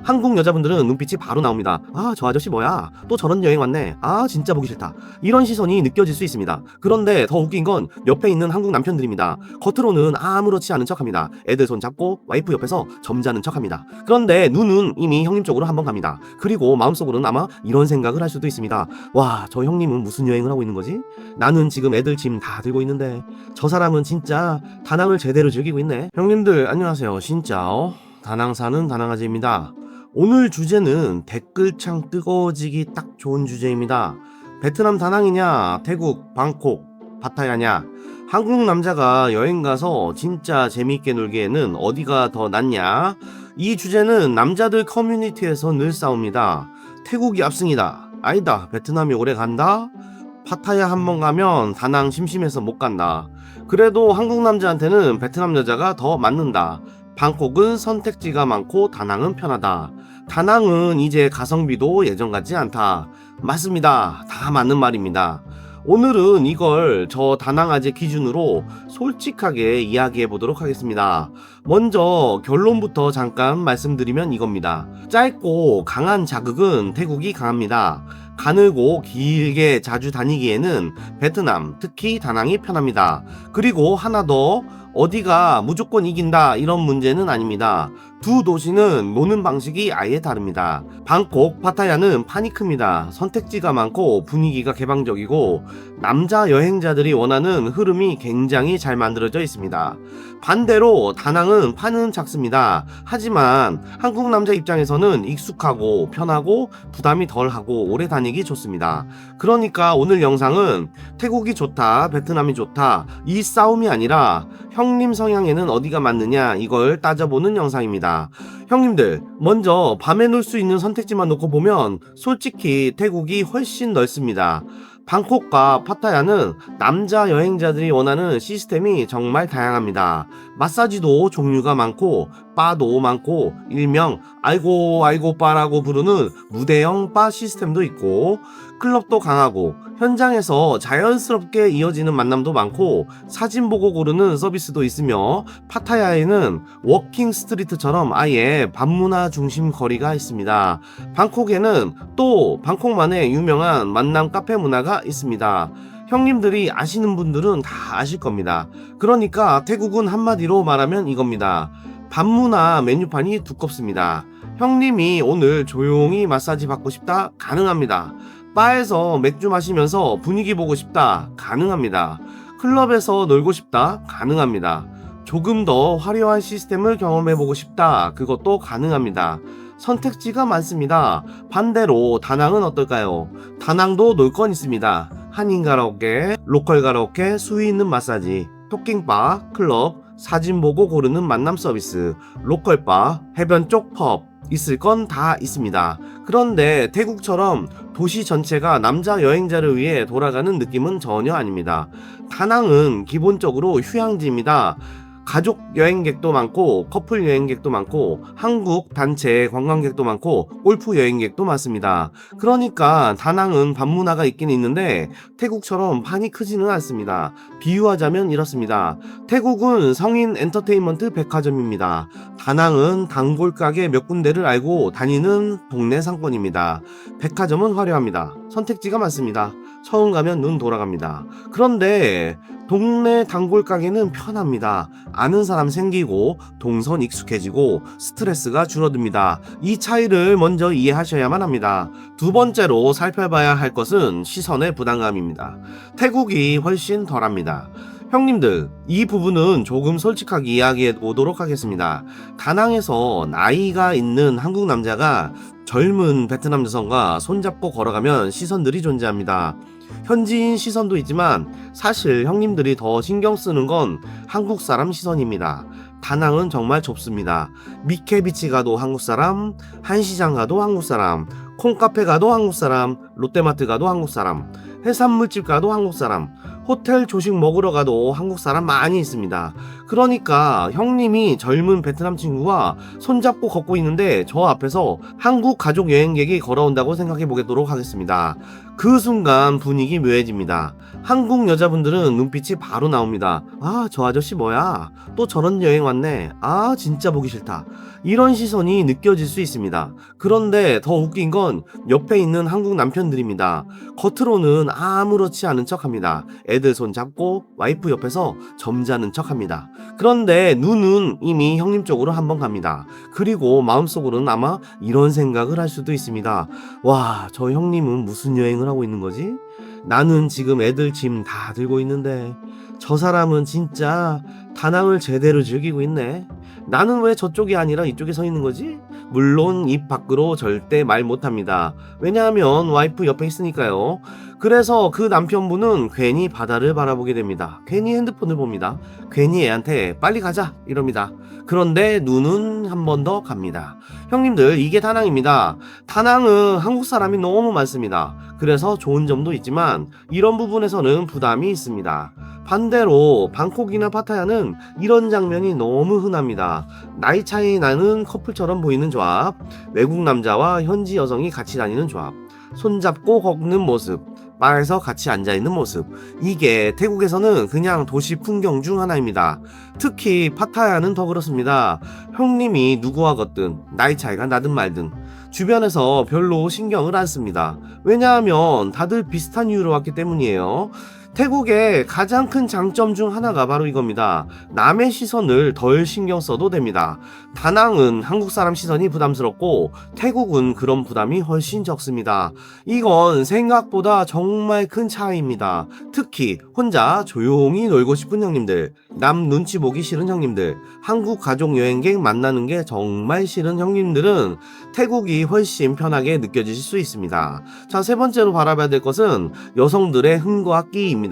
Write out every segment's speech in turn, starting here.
한국 여자분들은 눈빛이 바로 나옵니다. 아, 저 아저씨 뭐야? 또 저런 여행 왔네. 아, 진짜 보기 싫다. 이런 시선이 느껴질 수 있습니다. 그런데 더 웃긴 건 옆에 있는 한국 남편들입니다. 겉으로는 아무렇지 않은 척합니다. 애들 손 잡고 와이프 옆에서 점잖은 척합니다. 그런데 눈은 이미 형님 쪽으로 한번 갑니다. 그리고 마음속으로는 아마 이런 생각을 할 수도 있습니다. 와, 저 형님은 무슨 여행을 하고 있는 거지? 나는 지금 애들 짐 다 들고 있는데 저 사람은 진짜 다낭을 제대로 즐기고 있네. 형님들 안녕하세요. 진짜 다낭 사는 다낭아지입니다. 오늘 주제는 댓글창 뜨거워지기 딱 좋은 주제입니다. 베트남 다낭이냐, 태국 방콕 파타야냐, 한국 남자가 여행 가서 진짜 재미있게 놀기에는 어디가 더 낫냐? 이 주제는 남자들 커뮤니티에서 늘 싸웁니다. 태국이 압승이다. 아니다. 베트남이 오래 간다. 파타야 한번 가면 다낭 심심해서 못 간다. 그래도 한국 남자한테는 베트남 여자가 더 맞는다. 방콕은 선택지가 많고 다낭은 편하다. 다낭은 이제 가성비도 예전 같지 않다. 맞습니다. 다 맞는 말입니다. 오늘은 이걸 저 다낭아재 기준으로 솔직하게 이야기해 보도록 하겠습니다. 먼저 결론부터 잠깐 말씀드리면 이겁니다. 짧고 강한 자극은 태국이 강합니다. 가늘고 길게 자주 다니기에는 베트남, 특히 다낭이 편합니다. 그리고 하나 더, 어디가 무조건 이긴다 이런 문제는 아닙니다. 두 도시는 노는 방식이 아예 다릅니다. 방콕, 파타야는 판이 큽니다. 선택지가 많고 분위기가 개방적이고 남자 여행자들이 원하는 흐름이 굉장히 잘 만들어져 있습니다. 반대로 다낭은 판은 작습니다. 하지만 한국 남자 입장에서는 익숙하고 편하고 부담이 덜하고 오래 다니기 좋습니다. 그러니까 오늘 영상은 태국이 좋다, 베트남이 좋다 이 싸움이 아니라 형님 성향에는 어디가 맞느냐 이걸 따져보는 영상입니다. 형님들, 먼저 밤에 놀 수 있는 선택지만 놓고 보면 솔직히 태국이 훨씬 넓습니다. 방콕과 파타야는 남자 여행자들이 원하는 시스템이 정말 다양합니다. 마사지도 종류가 많고 바도 많고 일명 아이고 바라고 부르는 무대형 바 시스템도 있고 클럽도 강하고 현장에서 자연스럽게 이어지는 만남도 많고 사진 보고 고르는 서비스도 있으며 파타야에는 워킹 스트리트처럼 아예 밤문화 중심 거리가 있습니다. 방콕에는 또 방콕만의 유명한 만남 카페 문화가 있습니다. 형님들이 아시는 분들은 다 아실 겁니다. 그러니까 태국은 한마디로 말하면 이겁니다. 밤문화 메뉴판이 두껍습니다. 형님이 오늘 조용히 마사지 받고 싶다? 가능합니다. 바에서 맥주 마시면서 분위기 보고 싶다? 가능합니다. 클럽에서 놀고 싶다? 가능합니다. 조금 더 화려한 시스템을 경험해보고 싶다? 그것도 가능합니다. 선택지가 많습니다. 반대로 다낭은 어떨까요? 다낭도 놀 건 있습니다. 한인 가라오케, 로컬 가라오케, 수위 있는 마사지, 토킹바, 클럽, 사진 보고 고르는 만남 서비스, 로컬바, 해변 쪽 펍, 있을 건 다 있습니다. 그런데 태국처럼 도시 전체가 남자 여행자를 위해 돌아가는 느낌은 전혀 아닙니다. 다낭은 기본적으로 휴양지입니다. 가족 여행객도 많고 커플 여행객도 많고 한국 단체 관광객도 많고 골프 여행객도 많습니다. 그러니까 다낭은 밤문화가 있긴 있는데 태국처럼 판이 크지는 않습니다. 비유하자면 이렇습니다. 태국은 성인 엔터테인먼트 백화점입니다. 다낭은 단골 가게 몇 군데를 알고 다니는 동네 상권입니다. 백화점은 화려합니다. 선택지가 많습니다. 처음 가면 눈 돌아갑니다. 그런데 동네 단골 가게는 편합니다. 아는 사람 생기고 동선 익숙해지고 스트레스가 줄어듭니다. 이 차이를 먼저 이해하셔야만 합니다. 두 번째로 살펴봐야 할 것은 시선의 부담감입니다. 태국이 훨씬 덜합니다. 형님들, 이 부분은 조금 솔직하게 이야기해 보도록 하겠습니다. 다낭에서 나이가 있는 한국 남자가 젊은 베트남 여성과 손잡고 걸어가면 시선들이 존재합니다. 현지인 시선도 있지만 사실 형님들이 더 신경 쓰는 건 한국 사람 시선입니다. 다낭은 정말 좁습니다. 미케비치 가도 한국 사람, 한시장 가도 한국 사람, 콩카페 가도 한국 사람, 롯데마트 가도 한국 사람, 해산물집 가도 한국 사람, 호텔 조식 먹으러 가도 한국 사람 많이 있습니다. 그러니까 형님이 젊은 베트남 친구와 손잡고 걷고 있는데 저 앞에서 한국 가족 여행객이 걸어온다고 생각해 보도록 하겠습니다. 그 순간 분위기 묘해집니다. 한국 여자분들은 눈빛이 바로 나옵니다. 아, 저 아저씨 뭐야? 또 저런 여행 왔네. 아, 진짜 보기 싫다. 이런 시선이 느껴질 수 있습니다. 그런데 더 웃긴 건 옆에 있는 한국 남편들입니다. 겉으로는 아무렇지 않은 척 합니다. 애들 손 잡고 와이프 옆에서 점잖은 척 합니다. 그런데 눈은 이미 형님 쪽으로 한번 갑니다. 그리고 마음속으로는 아마 이런 생각을 할 수도 있습니다. 와, 저 형님은 무슨 여행을 하고 있는 거지? 나는 지금 애들 짐 다 들고 있는데 저 사람은 진짜 다낭을 제대로 즐기고 있네. 나는 왜 저쪽이 아니라 이쪽에 서 있는 거지? 물론 입 밖으로 절대 말 못합니다. 왜냐하면 와이프 옆에 있으니까요. 그래서 그 남편분은 괜히 바다를 바라보게 됩니다. 괜히 핸드폰을 봅니다. 괜히 애한테 빨리 가자 이럽니다. 그런데 눈은 한 번 더 갑니다. 형님들, 이게 다낭입니다. 다낭은 한국 사람이 너무 많습니다. 그래서 좋은 점도 있지만 이런 부분에서는 부담이 있습니다. 반대로 방콕이나 파타야는 이런 장면이 너무 흔합니다. 나이 차이 나는 커플처럼 보이는 조합, 외국 남자와 현지 여성이 같이 다니는 조합, 손잡고 걷는 모습, 바에서 같이 앉아있는 모습, 이게 태국에서는 그냥 도시 풍경 중 하나입니다. 특히 파타야는 더 그렇습니다. 형님이 누구와 걷든 나이 차이가 나든 말든 주변에서 별로 신경을 안 씁니다. 왜냐하면 다들 비슷한 이유로 왔기 때문이에요. 태국의 가장 큰 장점 중 하나가 바로 이겁니다. 남의 시선을 덜 신경 써도 됩니다. 다낭은 한국 사람 시선이 부담스럽고 태국은 그런 부담이 훨씬 적습니다. 이건 생각보다 정말 큰 차이입니다. 특히 혼자 조용히 놀고 싶은 형님들, 남 눈치 보기 싫은 형님들, 한국 가족 여행객 만나는 게 정말 싫은 형님들은 태국이 훨씬 편하게 느껴지실 수 있습니다. 자, 세 번째로 바라봐야 될 것은 여성들의 흥과 끼입니다.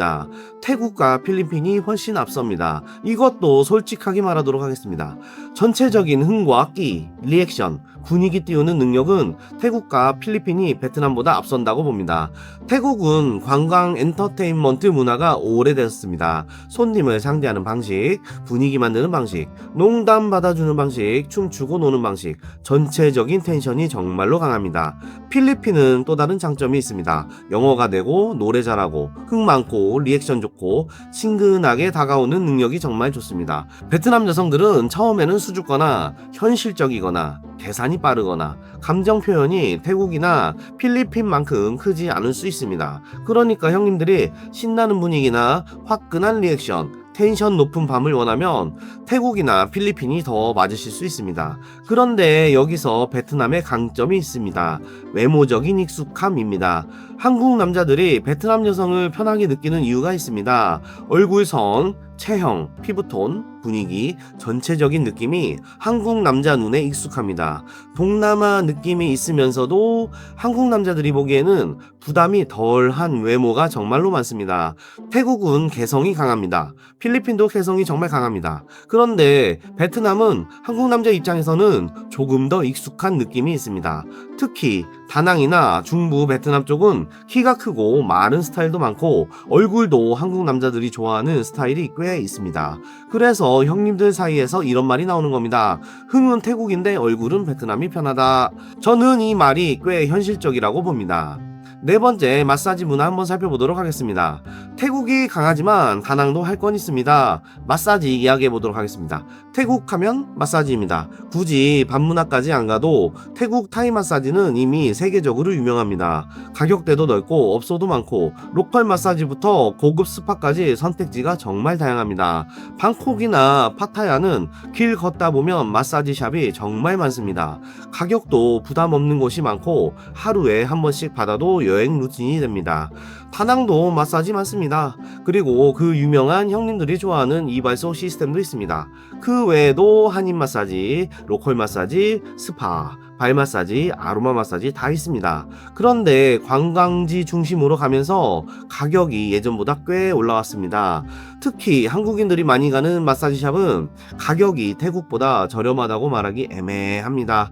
태국과 필리핀이 훨씬 앞섭니다. 이것도 솔직하게 말하도록 하겠습니다. 전체적인 흥과 끼, 리액션, 분위기 띄우는 능력은 태국과 필리핀이 베트남보다 앞선다고 봅니다. 태국은 관광 엔터테인먼트 문화가 오래됐습니다. 손님을 상대하는 방식, 분위기 만드는 방식, 농담 받아주는 방식, 춤추고 노는 방식, 전체적인 텐션이 정말로 강합니다. 필리핀은 또 다른 장점이 있습니다. 영어가 되고 노래 잘하고 흥 많고 리액션 좋고 친근하게 다가오는 능력이 정말 좋습니다. 베트남 여성들은 처음에는 수줍거나 현실적이거나 계산이 빠르거나 감정 표현이 태국이나 필리핀만큼 크지 않을 수 있습니다. 그러니까 형님들이 신나는 분위기나 화끈한 리액션, 텐션 높은 밤을 원하면 태국이나 필리핀이 더 맞으실 수 있습니다. 그런데 여기서 베트남의 강점이 있습니다. 외모적인 익숙함입니다. 한국 남자들이 베트남 여성을 편하게 느끼는 이유가 있습니다. 얼굴선, 체형, 피부톤, 분위기, 전체적인 느낌이 한국 남자 눈에 익숙합니다. 동남아 느낌이 있으면서도 한국 남자들이 보기에는 부담이 덜한 외모가 정말로 많습니다. 태국은 개성이 강합니다. 필리핀도 개성이 정말 강합니다. 그런데 베트남은 한국 남자 입장에서는 조금 더 익숙한 느낌이 있습니다. 특히 다낭이나 중부 베트남 쪽은 키가 크고 마른 스타일도 많고 얼굴도 한국 남자들이 좋아하는 스타일이 꽤 있습니다. 그래서 형님들 사이에서 이런 말이 나오는 겁니다. 흥은 태국인데 얼굴은 베트남이 편하다. 저는 이 말이 꽤 현실적이라고 봅니다. 네 번째, 마사지 문화 한번 살펴보도록 하겠습니다. 태국이 강하지만 다낭도 할 건 있습니다. 마사지 이야기해 보도록 하겠습니다. 태국 하면 마사지입니다. 굳이 반문화까지 안 가도 태국 타이 마사지는 이미 세계적으로 유명합니다. 가격대도 넓고 업소도 많고 로컬 마사지부터 고급 스파까지 선택지가 정말 다양합니다. 방콕이나 파타야는 길 걷다 보면 마사지 샵이 정말 많습니다. 가격도 부담 없는 곳이 많고 하루에 한 번씩 받아도 여행 루틴이 됩니다. 다낭도 마사지 많습니다. 그리고 그 유명한 형님들이 좋아하는 이발소 시스템도 있습니다. 그 외에도 한인 마사지, 로컬 마사지, 스파, 발 마사지, 아로마 마사지 다 있습니다. 그런데 관광지 중심으로 가면서 가격이 예전보다 꽤 올라왔습니다. 특히 한국인들이 많이 가는 마사지 샵은 가격이 태국보다 저렴하다고 말하기 애매합니다.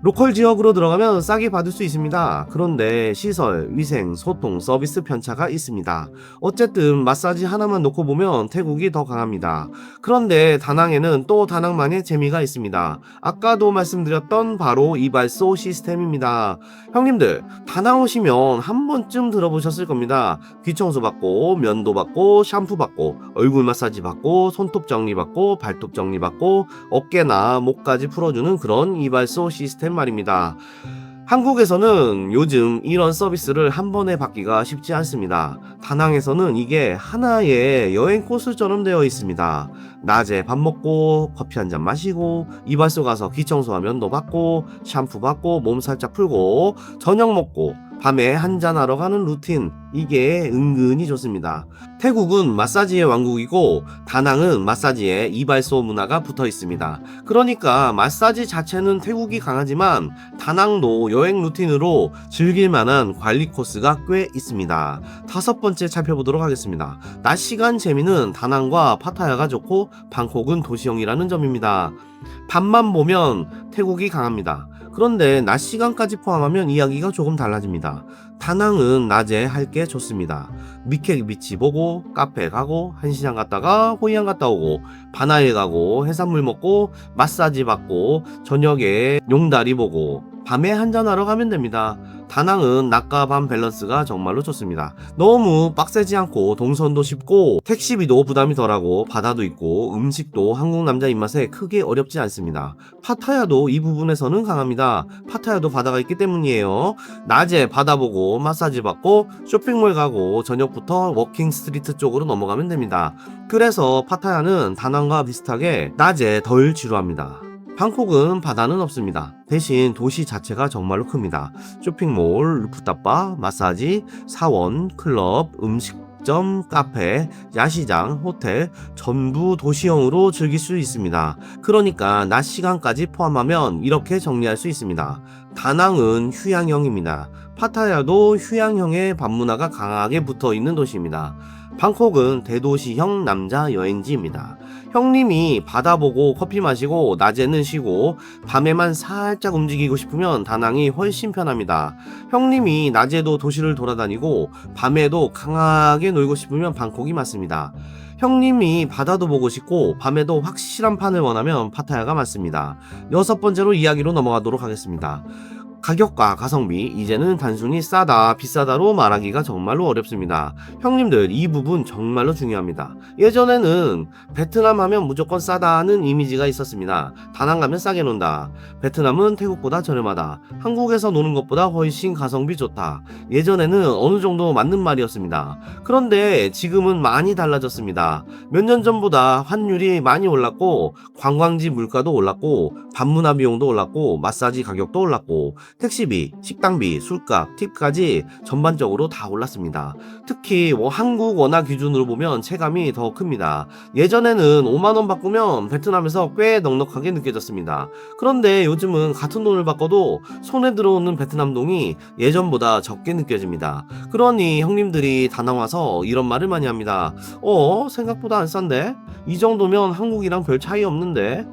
로컬 지역으로 들어가면 싸게 받을 수 있습니다. 그런데 시설, 위생, 소통, 서비스 편차가 있습니다. 어쨌든 마사지 하나만 놓고 보면 태국이 더 강합니다. 그런데 다낭에는 또 다낭만의 재미가 있습니다. 아까도 말씀드렸던 바로 이발소 시스템입니다. 형님들, 다낭 오시면 한 번쯤 들어보셨을 겁니다. 귀청소 받고, 면도 받고, 샴푸 받고, 얼굴 마사지 받고, 손톱 정리 받고, 발톱 정리 받고, 어깨나 목까지 풀어주는 그런 이발소 시스템 말입니다. 한국에서는 요즘 이런 서비스를 한 번에 받기가 쉽지 않습니다. 다낭에서는 이게 하나의 여행 코스처럼 되어 있습니다. 낮에 밥 먹고 커피 한 잔 마시고 이발소 가서 귀청소하면 도 받고 샴푸 받고 몸 살짝 풀고 저녁 먹고 밤에 한잔하러 가는 루틴, 이게 은근히 좋습니다. 태국은 마사지의 왕국이고 다낭은 마사지의 이발소 문화가 붙어 있습니다. 그러니까 마사지 자체는 태국이 강하지만 다낭도 여행 루틴으로 즐길 만한 관리 코스가 꽤 있습니다. 5번째 살펴보도록 하겠습니다. 낮 시간 재미는 다낭과 파타야가 좋고 방콕은 도시형이라는 점입니다. 밤만 보면 태국이 강합니다. 그런데 낮 시간까지 포함하면 이야기가 조금 달라집니다. 다낭은 낮에 할 게 좋습니다. 미케 비치 보고 카페 가고 한시장 갔다가 호이안 갔다 오고 바나일 가고 해산물 먹고 마사지 받고 저녁에 용다리 보고 밤에 한잔하러 가면 됩니다. 다낭은 낮과 밤 밸런스가 정말로 좋습니다. 너무 빡세지 않고 동선도 쉽고 택시비도 부담이 덜하고 바다도 있고 음식도 한국 남자 입맛에 크게 어렵지 않습니다. 파타야도 이 부분에서는 강합니다. 파타야도 바다가 있기 때문이에요. 낮에 바다 보고 마사지 받고 쇼핑몰 가고 저녁부터 워킹 스트리트 쪽으로 넘어가면 됩니다. 그래서 파타야는 다낭과 비슷하게 낮에 덜 지루합니다. 방콕은 바다는 없습니다. 대신 도시 자체가 정말로 큽니다. 쇼핑몰, 루프탑바, 마사지, 사원, 클럽, 음식점, 카페, 야시장, 호텔 전부 도시형으로 즐길 수 있습니다. 그러니까 낮 시간까지 포함하면 이렇게 정리할 수 있습니다. 다낭은 휴양형입니다. 파타야도 휴양형의 밤문화가 강하게 붙어있는 도시입니다. 방콕은 대도시형 남자 여행지입니다. 형님이 바다 보고 커피 마시고 낮에는 쉬고 밤에만 살짝 움직이고 싶으면 다낭이 훨씬 편합니다. 형님이 낮에도 도시를 돌아다니고 밤에도 강하게 놀고 싶으면 방콕이 맞습니다. 형님이 바다도 보고 싶고 밤에도 확실한 판을 원하면 파타야가 맞습니다. 6번째로 이야기로 넘어가도록 하겠습니다. 가격과 가성비, 이제는 단순히 싸다 비싸다로 말하기가 정말로 어렵습니다. 형님들, 이 부분 정말로 중요합니다. 예전에는 베트남 하면 무조건 싸다는 이미지가 있었습니다. 다낭 가면 싸게 논다, 베트남은 태국보다 저렴하다, 한국에서 노는 것보다 훨씬 가성비 좋다, 예전에는 어느 정도 맞는 말이었습니다. 그런데 지금은 많이 달라졌습니다. 몇 년 전보다 환율이 많이 올랐고 관광지 물가도 올랐고 밤문화 비용도 올랐고 마사지 가격도 올랐고 택시비, 식당비, 술값, 팁까지 전반적으로 다 올랐습니다. 특히 한국 원화 기준으로 보면 체감이 더 큽니다. 예전에는 5만원 바꾸면 베트남에서 꽤 넉넉하게 느껴졌습니다. 그런데 요즘은 같은 돈을 바꿔도 손에 들어오는 베트남 동이 예전보다 적게 느껴집니다. 그러니 형님들이 다낭 와서 이런 말을 많이 합니다. 생각보다 안 싼데? 이 정도면 한국이랑 별 차이 없는데?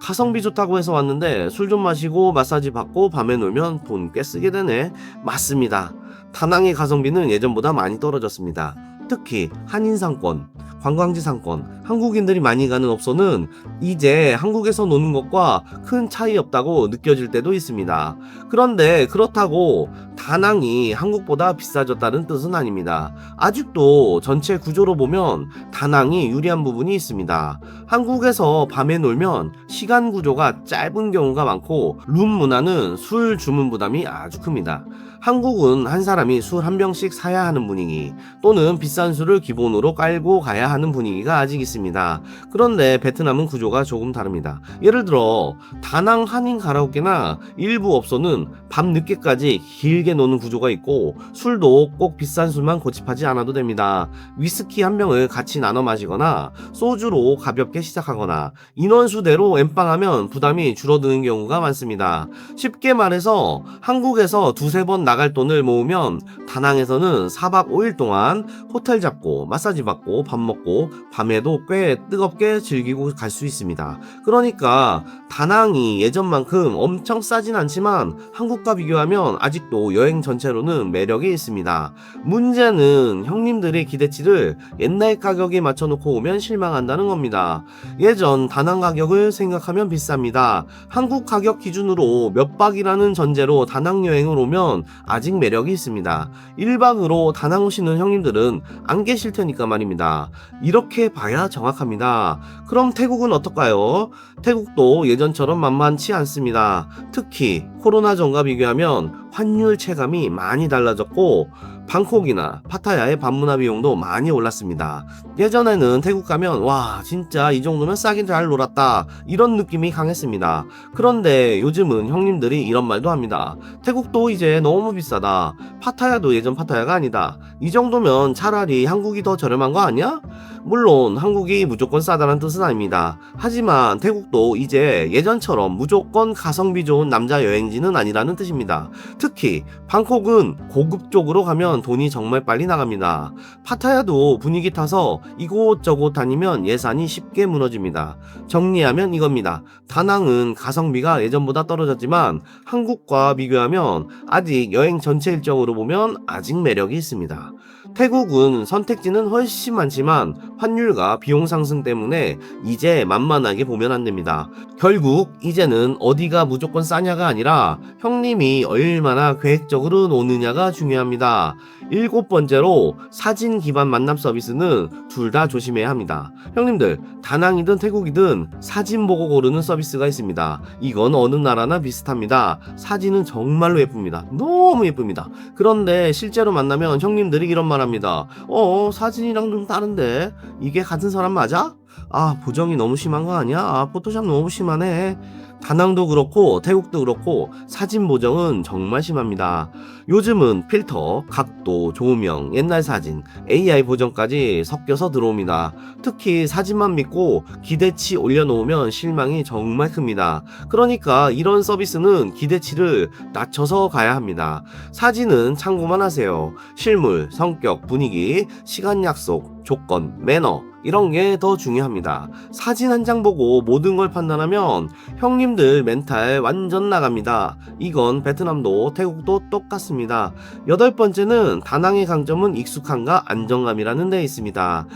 가성비 좋다고 해서 왔는데 술 좀 마시고 마사지 받고 밤에 놀면 돈 꽤 쓰게 되네. 맞습니다. 다낭의 가성비는 예전보다 많이 떨어졌습니다. 특히 한인 상권, 관광지 상권, 한국인들이 많이 가는 업소는 이제 한국에서 노는 것과 큰 차이 없다고 느껴질 때도 있습니다. 그런데 그렇다고 다낭이 한국보다 비싸졌다는 뜻은 아닙니다. 아직도 전체 구조로 보면 다낭이 유리한 부분이 있습니다. 한국에서 밤에 놀면 시간 구조가 짧은 경우가 많고 룸 문화는 술 주문 부담이 아주 큽니다. 한국은 한 사람이 술 한 병씩 사야 하는 분위기, 또는 비싼 술을 기본으로 깔고 가야 하는 분위기가 아직 있습니다. 그런데 베트남은 구조가 조금 다릅니다. 예를 들어 다낭 한인 가라오케나 일부 업소는 밤 늦게까지 길게 함께 노는 구조가 있고 술도 꼭 비싼 술만 고집하지 않아도 됩니다. 위스키 한 병을 같이 나눠 마시거나 소주로 가볍게 시작하거나 인원수대로 엠빵하면 부담이 줄어드는 경우가 많습니다. 쉽게 말해서 한국에서 두세 번 나갈 돈을 모으면 다낭에서는 4박 5일 동안 호텔 잡고 마사지 받고 밥 먹고 밤에도 꽤 뜨겁게 즐기고 갈 수 있습니다. 그러니까 다낭이 예전만큼 엄청 싸진 않지만 한국과 비교하면 아직도 여행 전체로는 매력이 있습니다. 문제는 형님들의 기대치를 옛날 가격에 맞춰놓고 오면 실망한다는 겁니다. 예전 다낭 가격을 생각하면 비쌉니다. 한국 가격 기준으로 몇 박이라는 전제로 다낭 여행을 오면 아직 매력이 있습니다. 1박으로 다낭 오시는 형님들은 안 계실 테니까 말입니다. 이렇게 봐야 정확합니다. 그럼 태국은 어떨까요? 태국도 예전처럼 만만치 않습니다. 특히 코로나 전과 비교하면 환율 체감이 많이 달라졌고 방콕이나 파타야의 방문화 비용도 많이 올랐습니다. 예전에는 태국 가면 와 진짜 이 정도면 싸게 잘 놀았다 이런 느낌이 강했습니다. 그런데 요즘은 형님들이 이런 말도 합니다. 태국도 이제 너무 비싸다. 파타야도 예전 파타야가 아니다. 이 정도면 차라리 한국이 더 저렴한 거 아니야? 물론 한국이 무조건 싸다는 뜻은 아닙니다. 하지만 태국도 이제 예전처럼 무조건 가성비 좋은 남자 여행지는 아니라는 뜻입니다. 특히 방콕은 고급 쪽으로 가면 돈이 정말 빨리 나갑니다. 파타야도 분위기 타서 이곳저곳 다니면 예산이 쉽게 무너집니다. 정리하면 이겁니다. 다낭은 가성비가 예전보다 떨어졌지만 한국과 비교하면 아직 여행 전체 일정으로 보면 아직 매력이 있습니다. 태국은 선택지는 훨씬 많지만 환율과 비용 상승 때문에 이제 만만하게 보면 안 됩니다. 결국 이제는 어디가 무조건 싸냐가 아니라 형님이 얼마나 계획적으로 노느냐가 중요합니다. 7번째로 사진 기반 만남 서비스는 둘 다 조심해야 합니다. 형님들 다낭이든 태국이든 사진 보고 고르는 서비스가 있습니다. 이건 어느 나라나 비슷합니다. 사진은 정말로 예쁩니다. 너무 예쁩니다. 그런데 실제로 만나면 형님들이 이런 말 합니다. 사진이랑 좀 다른데 이게 같은 사람 맞아? 보정이 너무 심한 거 아니야? 포토샵 너무 심하네. 다낭도 그렇고 태국도 그렇고 사진 보정은 정말 심합니다. 요즘은 필터, 각도, 조명, 옛날 사진, AI 보정까지 섞여서 들어옵니다. 특히 사진만 믿고 기대치 올려놓으면 실망이 정말 큽니다. 그러니까 이런 서비스는 기대치를 낮춰서 가야 합니다. 사진은 참고만 하세요. 실물, 성격, 분위기, 시간 약속, 조건, 매너 이런 게 더 중요합니다. 사진 한 장 보고 모든 걸 판단하면 형님들 멘탈 완전 나갑니다. 이건 베트남도 태국도 똑같습니다. 8번째는 다낭의 강점은 익숙함과 안정감이라는 데 있습니다.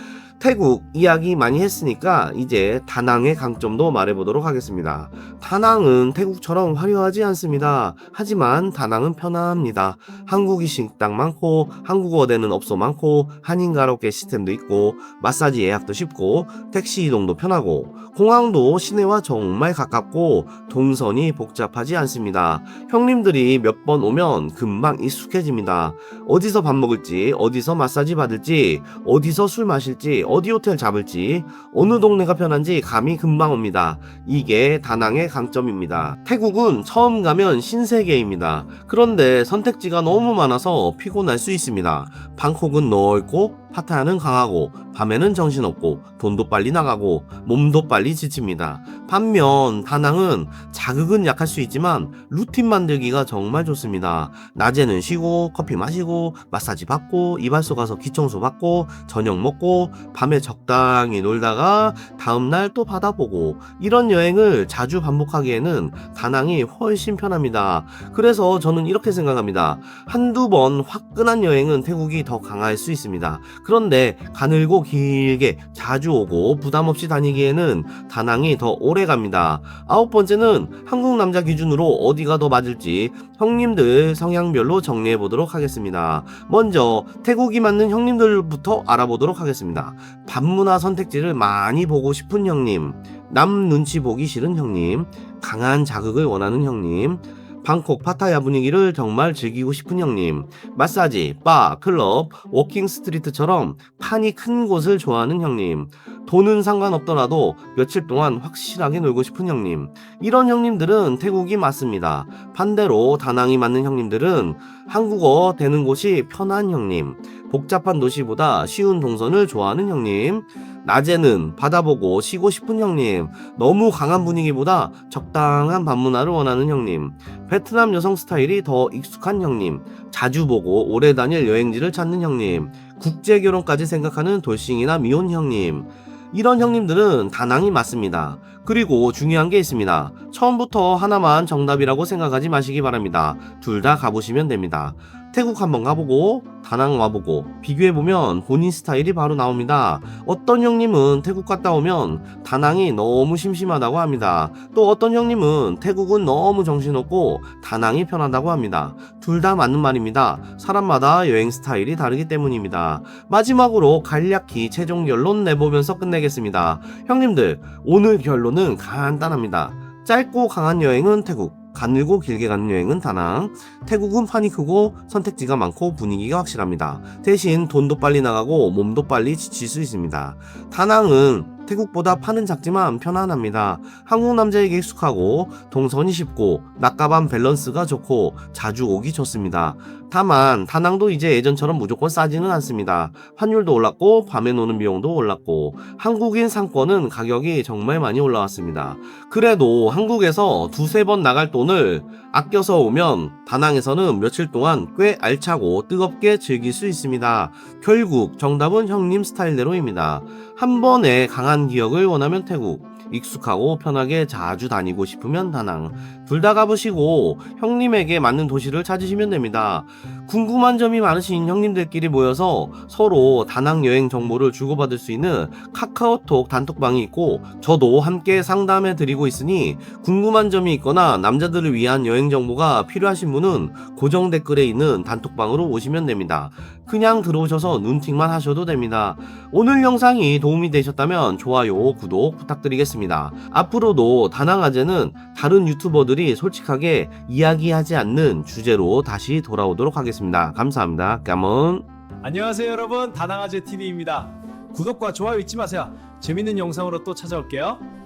태국 이야기 많이 했으니까 이제 다낭의 강점도 말해보도록 하겠습니다. 다낭은 태국처럼 화려하지 않습니다. 하지만 다낭은 편안합니다. 한국인 식당 많고 한국어 되는 업소 많고 한인 가로케 시스템도 있고 마사지 예약도 쉽고 택시 이동도 편하고 공항도 시내와 정말 가깝고 동선이 복잡하지 않습니다. 형님들이 몇 번 오면 금방 익숙해집니다. 어디서 밥 먹을지 어디서 마사지 받을지 어디서 술 마실지 어디 호텔 잡을지 어느 동네가 편한지 감이 금방 옵니다. 이게 다낭의 강점입니다. 태국은 처음 가면 신세계입니다. 그런데 선택지가 너무 많아서 피곤할 수 있습니다. 방콕은 넓고 파타야는 강하고 밤에는 정신없고 돈도 빨리 나가고 몸도 빨리 지칩니다. 반면 다낭은 자극은 약할 수 있지만 루틴 만들기가 정말 좋습니다. 낮에는 쉬고 커피 마시고 마사지 받고 이발소 가서 귀청소 받고 저녁 먹고 밤에 적당히 놀다가 다음날 또 바다 보고 이런 여행을 자주 반복하기에는 다낭이 훨씬 편합니다. 그래서 저는 이렇게 생각합니다. 한두 번 화끈한 여행은 태국이 더 강할 수 있습니다. 그런데 가늘고 길게 자주 오고 부담 없이 다니기에는 다낭이 더 오래 갑니다. 9번째는 한국 남자 기준으로 어디가 더 맞을지 형님들 성향별로 정리해 보도록 하겠습니다. 먼저 태국이 맞는 형님들부터 알아보도록 하겠습니다. 반문화 선택지를 많이 보고 싶은 형님, 남 눈치 보기 싫은 형님, 강한 자극을 원하는 형님, 방콕 파타야 분위기를 정말 즐기고 싶은 형님, 마사지, 바, 클럽, 워킹 스트리트처럼 판이 큰 곳을 좋아하는 형님, 돈은 상관없더라도 며칠 동안 확실하게 놀고 싶은 형님. 이런 형님들은 태국이 맞습니다. 반대로 다낭이 맞는 형님들은 한국어 되는 곳이 편한 형님. 복잡한 도시보다 쉬운 동선을 좋아하는 형님. 낮에는 바다 보고 쉬고 싶은 형님. 너무 강한 분위기보다 적당한 밤문화를 원하는 형님. 베트남 여성 스타일이 더 익숙한 형님. 자주 보고 오래 다닐 여행지를 찾는 형님. 국제 결혼까지 생각하는 돌싱이나 미혼 형님. 이런 형님들은 다낭이 맞습니다. 그리고 중요한 게 있습니다. 처음부터 하나만 정답이라고 생각하지 마시기 바랍니다. 둘 다 가보시면 됩니다. 태국 한번 가보고 다낭 와보고 비교해보면 본인 스타일이 바로 나옵니다. 어떤 형님은 태국 갔다 오면 다낭이 너무 심심하다고 합니다. 또 어떤 형님은 태국은 너무 정신없고 다낭이 편하다고 합니다. 둘 다 맞는 말입니다. 사람마다 여행 스타일이 다르기 때문입니다. 마지막으로 간략히 최종 결론 내보면서 끝내겠습니다. 형님들, 오늘 결론은 간단합니다. 짧고 강한 여행은 태국, 가늘고 길게 가는 여행은 다낭. 태국은 판이 크고 선택지가 많고 분위기가 확실합니다. 대신 돈도 빨리 나가고 몸도 빨리 지칠 수 있습니다. 다낭은 태국보다 판은 작지만 편안합니다. 한국 남자에게 익숙하고 동선이 쉽고 낮과 밤 밸런스가 좋고 자주 오기 좋습니다. 다만 다낭도 이제 예전처럼 무조건 싸지는 않습니다. 환율도 올랐고 밤에 노는 비용도 올랐고 한국인 상권은 가격이 정말 많이 올라왔습니다. 그래도 한국에서 두세 번 나갈 돈을 아껴서 오면 다낭에서는 며칠 동안 꽤 알차고 뜨겁게 즐길 수 있습니다. 결국 정답은 형님 스타일대로입니다. 한 번에 강한 기억을 원하면 태국, 익숙하고 편하게 자주 다니고 싶으면 다낭. 둘 다 가보시고 형님에게 맞는 도시를 찾으시면 됩니다. 궁금한 점이 많으신 형님들끼리 모여서 서로 다낭 여행 정보를 주고받을 수 있는 카카오톡 단톡방이 있고 저도 함께 상담해 드리고 있으니 궁금한 점이 있거나 남자들을 위한 여행 정보가 필요하신 분은 고정 댓글에 있는 단톡방으로 오시면 됩니다. 그냥 들어오셔서 눈팅만 하셔도 됩니다. 오늘 영상이 도움이 되셨다면 좋아요, 구독 부탁드리겠습니다. 앞으로도 다낭아재는 다른 유튜버들이 솔직하게 이야기하지 않는 주제로 다시 돌아오도록 하겠습니다. 감사합니다. 까몬. 안녕하세요 여러분, 다낭아재 TV입니다. 구독과 좋아요 잊지 마세요. 재밌는 영상으로 또 찾아올게요.